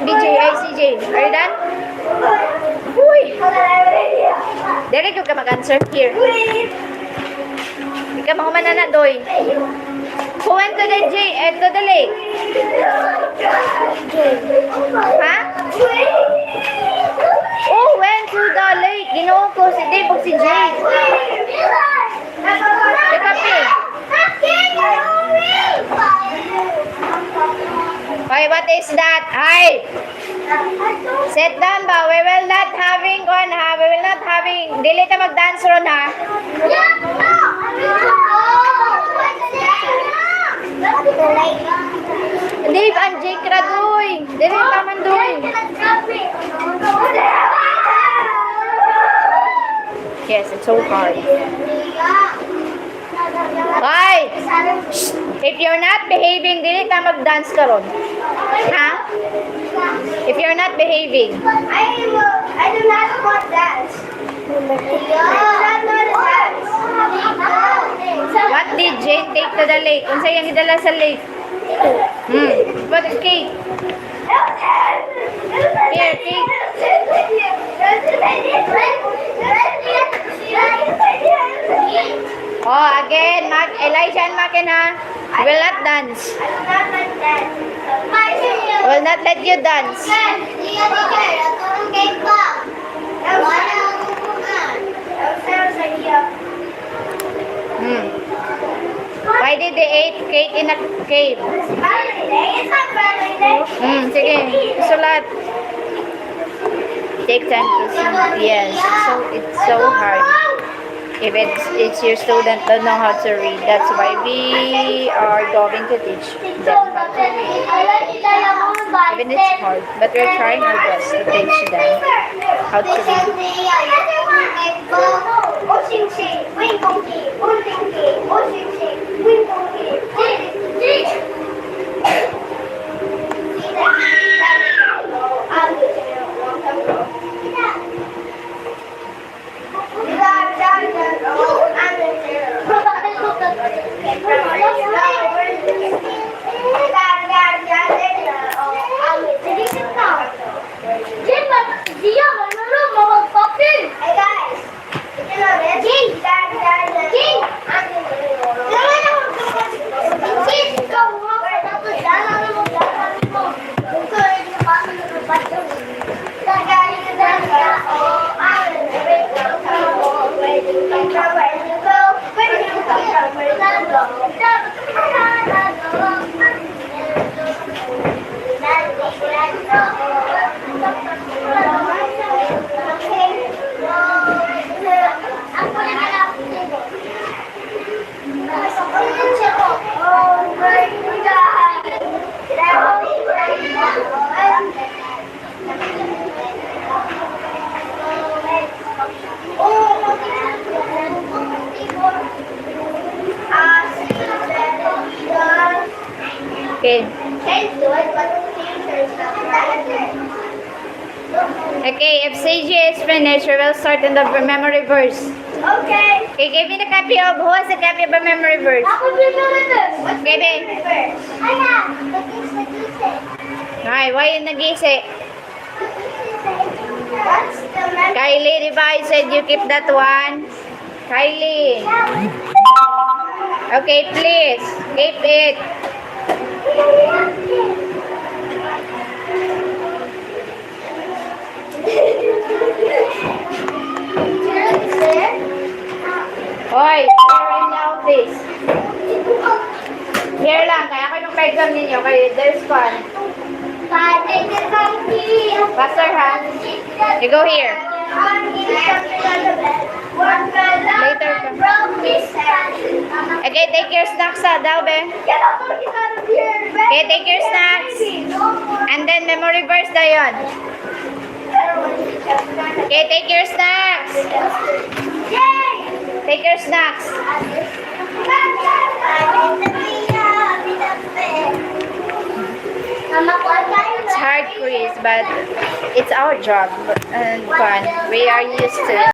BJ, CJ. Are you done? Uy! Derek, yung ka mag-answer. Here. Ikaw makumana na, Doy. Who went to to the lake? Ha? Oh, went to the lake. Ginoo ko si Dave o si Jay. Kape. Okay, what is that? Hi. Sit down ba? We will not having one ha. We will not having. Dili ta mag-dance ron ha. Dave, ang Jake Radoy. Dili pa man doy. Yes, it's so hard. Guys, if you're not behaving, dili ka mag-dance karon. Ha? If you're not behaving. I do not want dance. What did Jane take to the lake? Unsa yang gidala sa lake? What is cake? Here, cake. Oh, again, Elijah and Makena will not dance. Will not let you dance. Why did they eat cake in a cave? Sige, sulat. Take time to see. Yes, so it's so hard. If it's your student don't know how to read, that's why we are going to teach them how to read. Even it's hard, but we're trying our best to teach them how to read. Okay. Okay, if CJ is finished, we will start in the memory verse. Okay. Okay, give me the copy of, who has a copy of a memory verse? Ako memory verse. Okay, babe. Ayan. Ay, why yung nag-isi? That's the memory. Kylie, di ba I said you keep that one? Kylie. Okay, please. Keep it. Hoy, here now this. Here lang, kaya ako yung peg ninyo, kaya there's fun. Faster, ha? You go here. Later ka. Okay, take your snacks, Dalbe. Okay, take your snacks. And then memory verse na yun. Okay, take your snacks. Take your snacks. It's hard, Chris, but it's our job and fun. We are used to it.